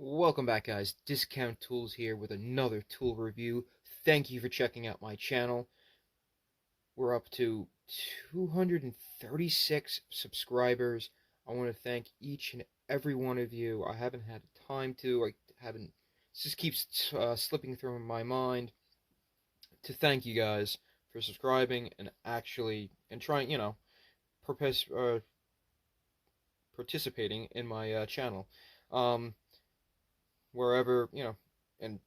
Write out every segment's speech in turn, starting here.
Welcome back, guys. Discount Tools here with another tool review. Thank you for checking out my channel. We're up to 236 subscribers. I want to thank each and every one of you. I haven't had time to. It just keeps slipping through my mind to thank you guys for subscribing and trying, participating in my channel. Wherever, and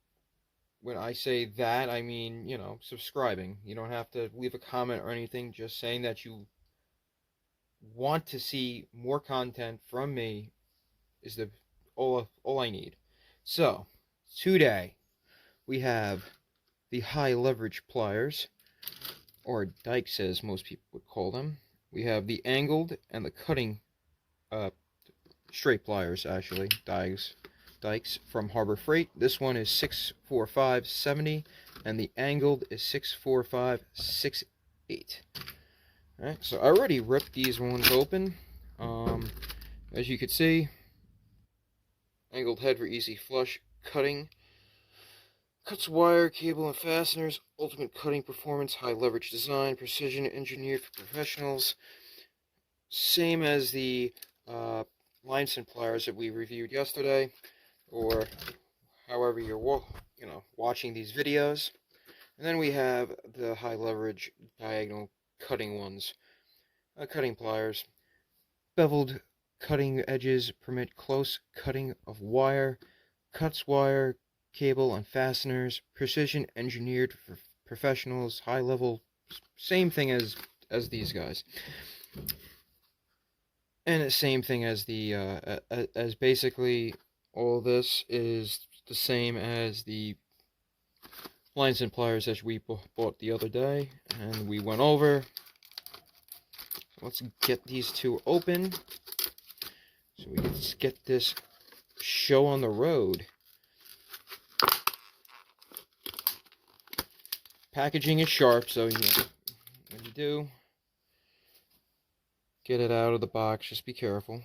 when I say that, I mean, subscribing. You don't have to leave a comment or anything, just saying that you want to see more content from me is all I need. So, today we have the high leverage pliers, or dikes as most people would call them. We have the angled and the cutting straight pliers, actually, dikes from Harbor Freight. This one is 645.70 and the angled is 645.68. Alright, so I already ripped these ones open. As you can see, angled head for easy flush cutting. Cuts wire, cable, and fasteners. Ultimate cutting performance, high leverage design, precision engineered for professionals. Same as the line pliers that we reviewed yesterday, or however you're watching these videos. And then we have the high leverage diagonal cutting ones, cutting pliers. Beveled cutting edges permit close cutting of wire, cuts wire, cable, and fasteners. Precision engineered for professionals, high level, same thing as these guys. And the same thing as the as basically all this is the same as the lines and pliers that we bought the other day and we went over. Let's get these two open so we can get this show on the road. Packaging is sharp, so when you do get it out of the box, just be careful.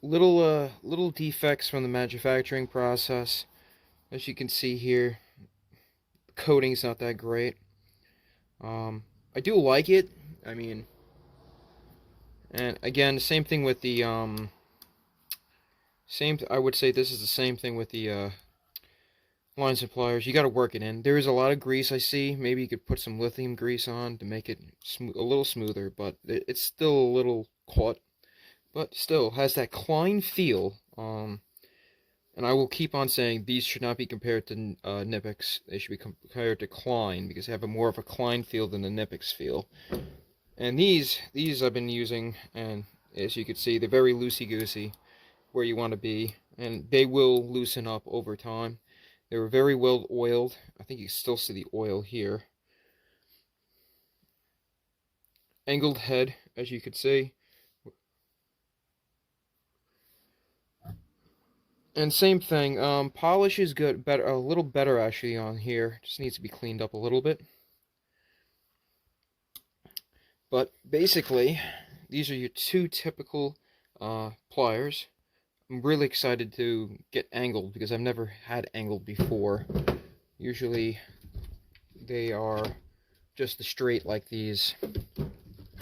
Little defects from the manufacturing process. As you can see here, the coating's not that great. I do like it. I mean, and again, the same thing with the I would say this is the same thing with the lines and pliers. You got to work it in. There is a lot of grease I see. Maybe you could put some lithium grease on to make it a little smoother, but it's still a little caught. But still has that Klein feel. And I will keep on saying these should not be compared to Knipex. They should be compared to Klein because they have more of a Klein feel than the Knipex feel. And these I've been using, and as you can see, they're very loosey-goosey where you want to be, and they will loosen up over time. They were very well oiled. I think you can still see the oil here. Angled head, as you can see. And same thing, polish is good, a little better actually on here. Just needs to be cleaned up a little bit. But basically, these are your two typical pliers. I'm really excited to get angled because I've never had angled before. Usually they are just the straight like these. Let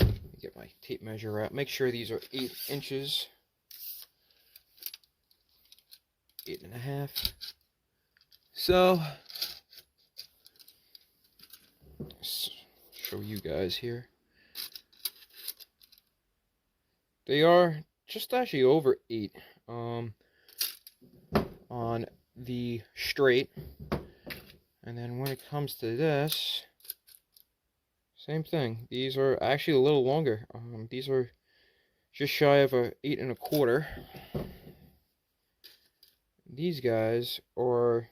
me get my tape measure out. Make sure these are 8 inches. 8.5. So, let's show you guys here. They are just actually over 8 on the straight. And then when it comes to this, same thing. These are actually a little longer. These are just shy of a 8.25. These guys are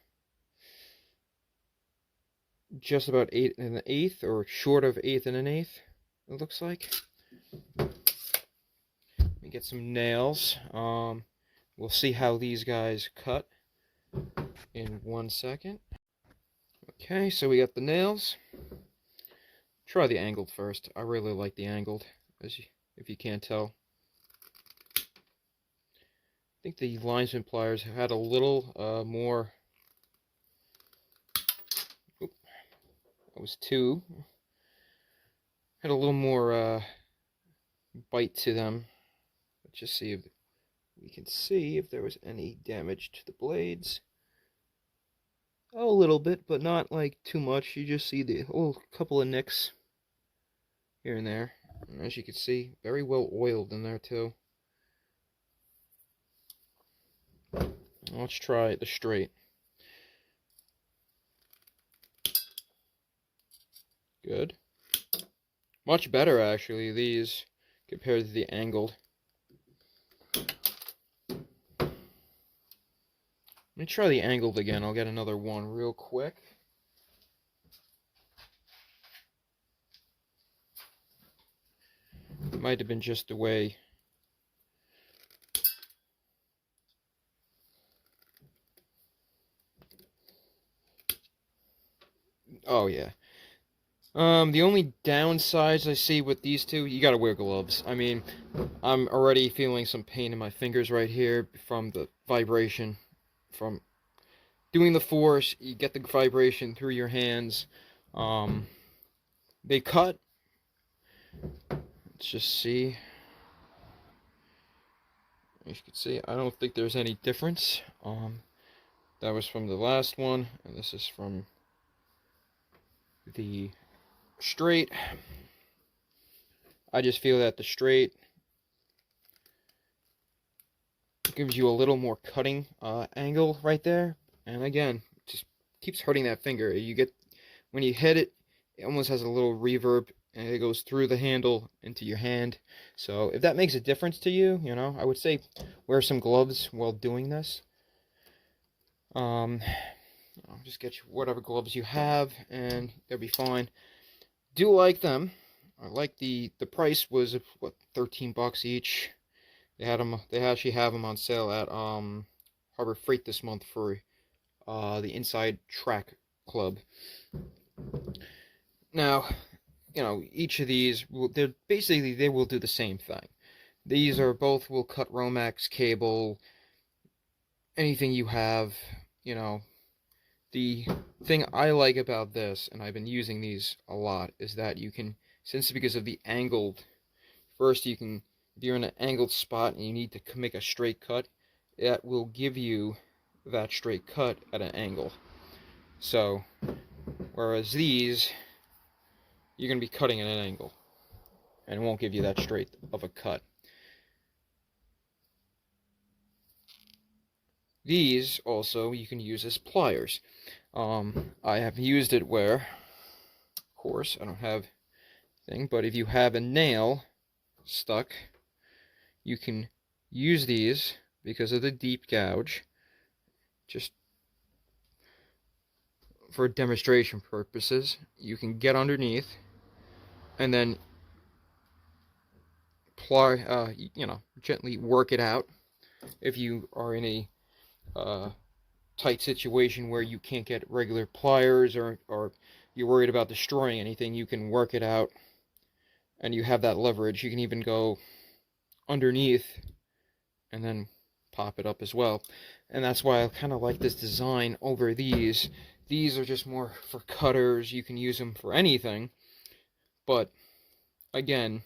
just about 8 1/8, or short of 8 1/8, it looks like. Let me get some nails. We'll see how these guys cut in 1 second. Okay, so we got the nails. Try the angled first. I really like the angled, if you can't tell. think the linesman pliers had a little more. Oop, that was two. Had a little more bite to them. Let's just see if we can see if there was any damage to the blades. A little bit, but not like too much. You just see the couple of nicks here and there. And as you can see, very well oiled in there too. Let's try the straight. Good. Much better, actually, these, compared to the angled. Let me try the angled again. I'll get another one real quick. It might have been just the way. Oh, yeah. The only downsides I see with these two, you gotta wear gloves. I mean, I'm already feeling some pain in my fingers right here from the vibration. From doing the force, you get the vibration through your hands. They cut. Let's just see. As you can see, I don't think there's any difference. That was from the last one, and this is from the straight. I just feel that the straight gives you a little more cutting angle right there, and again, just keeps hurting that finger. You get, when you hit it, it almost has a little reverb, and it goes through the handle into your hand. So if that makes a difference to you, you know, I would say wear some gloves while doing this. I'll just get you whatever gloves you have, and they'll be fine. Do like them. I like the price was what, $13 each. They had them. They actually have them on sale at Harbor Freight this month for the Inside Track Club. Now, you know, each of these they're basically, they will do the same thing. These are both will cut Romex cable, anything you have, you know. The thing I like about this, and I've been using these a lot, is that you can, since because of the angled, first you can, if you're in an angled spot and you need to make a straight cut, that will give you that straight cut at an angle. So, whereas these, you're going to be cutting at an angle, and it won't give you that straight of a cut. These also you can use as pliers. I have used it where, of course, I don't have thing, but if you have a nail stuck, you can use these because of the deep gouge, just for demonstration purposes. You can get underneath and then ply, you know, gently work it out. If you are in a tight situation where you can't get regular pliers, or you're worried about destroying anything, you can work it out and you have that leverage. You can even go underneath and then pop it up as well. And that's why I kind of like this design over these. These are just more for cutters. You can use them for anything, but again,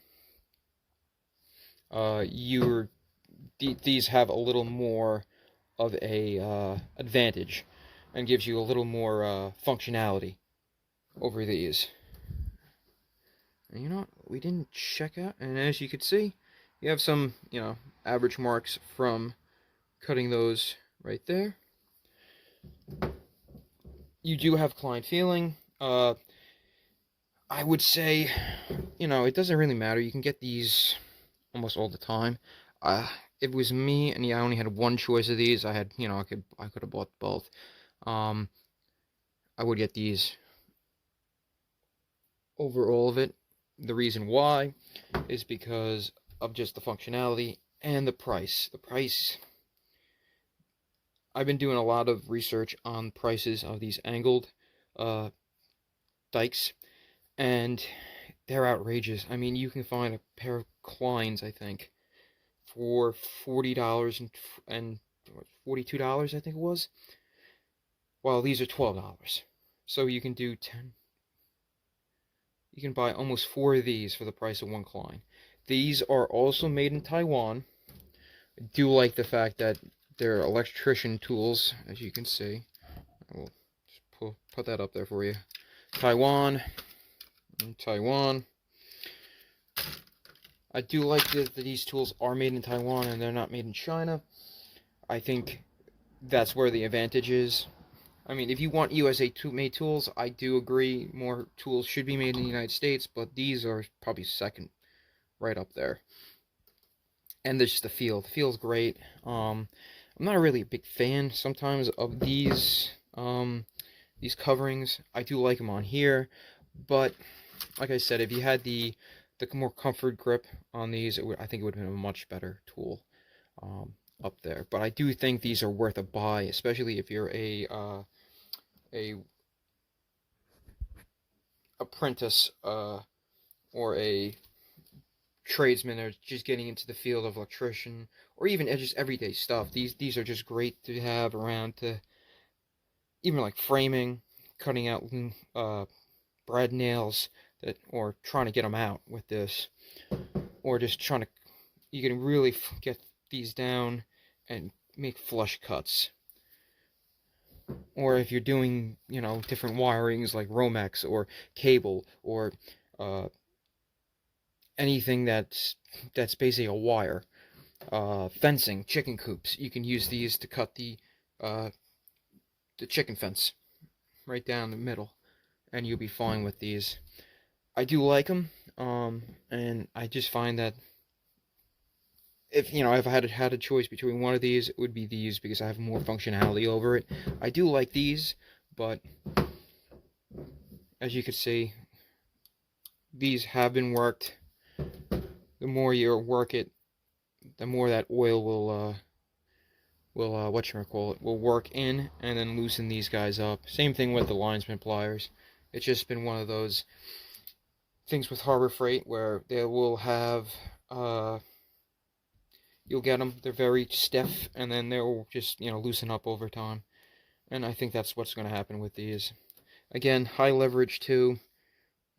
these have a little more of a advantage and gives you a little more functionality over these. And you know what, we didn't check out, and as you can see, you have some, you know, average marks from cutting those right there. You do have Klein feeling. I would say, you know, it doesn't really matter. You can get these almost all the time. If it was me and I only had one choice of these, I had, you know, I could have bought both. I would get these over all of it. The reason why is because of just the functionality and the price. The price, I've been doing a lot of research on prices of these angled dikes, and they're outrageous. I mean, you can find a pair of Kleins, I think, for $40 and $42, I think it was. While these are $12. So you can do 10. You can buy almost 4 of these for the price of one Klein. These are also made in Taiwan. I do like the fact that they're electrician tools, as you can see. I will just put that up there for you. Taiwan. Taiwan. I do like that these tools are made in Taiwan and they're not made in China. I think that's where the advantage is. I mean, if you want USA made tools, I do agree more tools should be made in the United States, but these are probably second, right up there. And there's just the feel. The feel's great. I'm not really a big fan sometimes of these coverings. I do like them on here, but like I said, if you had the more comfort grip on these, I think it would have been a much better tool up there. But I do think these are worth a buy, especially if you're a apprentice or a tradesman or just getting into the field of electrician or even just everyday stuff. These are just great to have around, to even like framing, cutting out brad nails that, or trying to get them out with this, or just trying to, you can really get these down and make flush cuts. Or if you're doing, you know, different wirings like Romex or cable or anything that's basically a wire, fencing, chicken coops, you can use these to cut the chicken fence right down the middle, and you'll be fine with these. I do like them, and I just find that if I had a choice between one of these, it would be these because I have more functionality over it. I do like these, but as you can see, these have been worked. The more you work it, the more that oil will will work in and then loosen these guys up. Same thing with the linesman pliers. It's just been one of those things with Harbor Freight where they will have you'll get them, they're very stiff, and then they'll just loosen up over time. And I think that's what's going to happen with these. Again, high leverage too.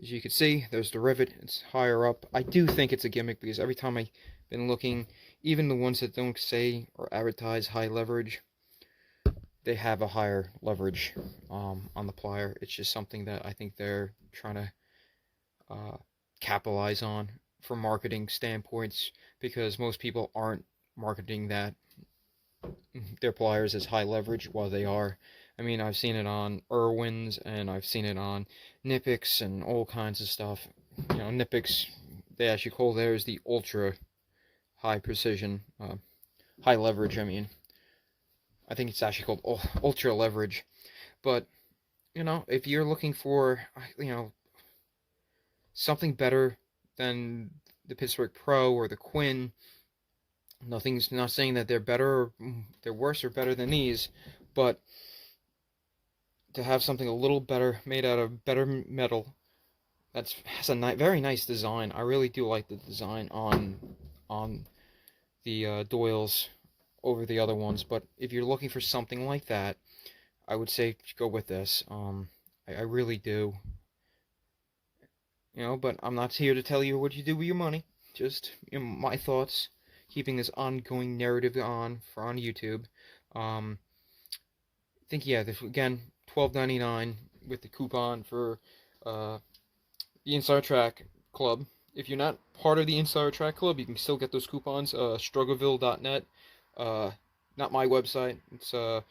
As you can see, there's the rivet. It's higher up. I do think it's a gimmick because every time I've been looking, even the ones that don't say or advertise high leverage, they have a higher leverage on the plier. It's just something that I think they're trying to capitalize on from marketing standpoints, because most people aren't marketing their pliers as high leverage while they are. I mean, I've seen it on Irwin's and I've seen it on Knipex and all kinds of stuff. Knipex, they actually call theirs the ultra high precision, high leverage. I mean, I think it's actually called ultra leverage. But if you're looking for something better than the Pittsburgh Pro or the Quinn, nothing's not saying that they're better or they're worse or better than these, but to have something a little better, made out of better metal, has a very nice design. I really do like the design on the Doyles over the other ones. But if you're looking for something like that, I would say go with this. I really do. But I'm not here to tell you what you do with your money. Just my thoughts, keeping this ongoing narrative on YouTube. I think this again, $12.99 with the coupon for the Insider Track Club. If you're not part of the Insider Track Club, you can still get those coupons. Struggleville.net. Not my website. It's another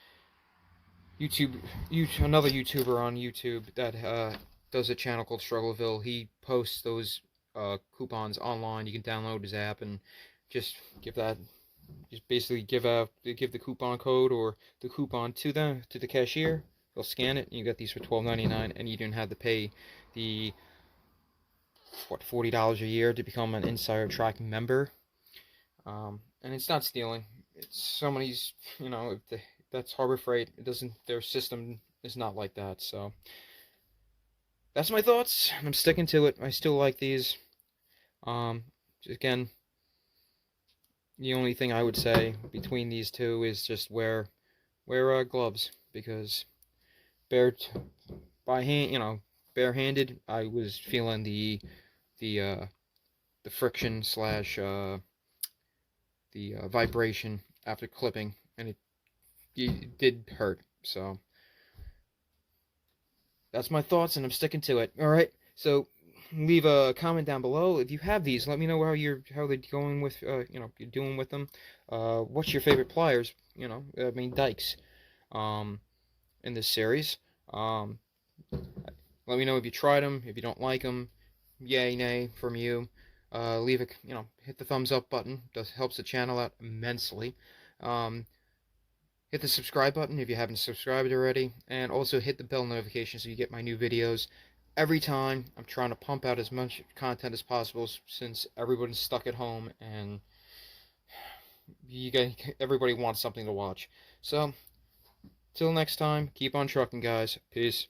YouTuber on YouTube that does a channel called Struggleville. He posts those coupons online. You can download his app and just basically give the coupon code or the coupon to the cashier. They'll scan it and you get these for $12.99, and you don't have to pay the $40 a year to become an Insider Track member. And it's not stealing. It's somebody's, that's Harbor Freight. Their system is not like that. So that's my thoughts, and I'm sticking to it. I still like these. Again, The only thing I would say between these two is just wear gloves, because bare by hand, barehanded, I was feeling the uh, the friction slash the vibration after clipping, and it did hurt. So that's my thoughts, and I'm sticking to it. All right, so leave a comment down below if you have these. Let me know how they're going with you're doing with them. What's your favorite pliers? I mean dikes. In this series. Let me know if you tried them, if you don't like them, yay, nay from you. Leave a, hit the thumbs up button. Does helps the channel out immensely. Um, hit the subscribe button if you haven't subscribed already, and also hit the bell notification so you get my new videos every time. I'm trying to pump out as much content as possible since everyone's stuck at home and everybody wants something to watch. So, till next time, keep on trucking, guys. Peace.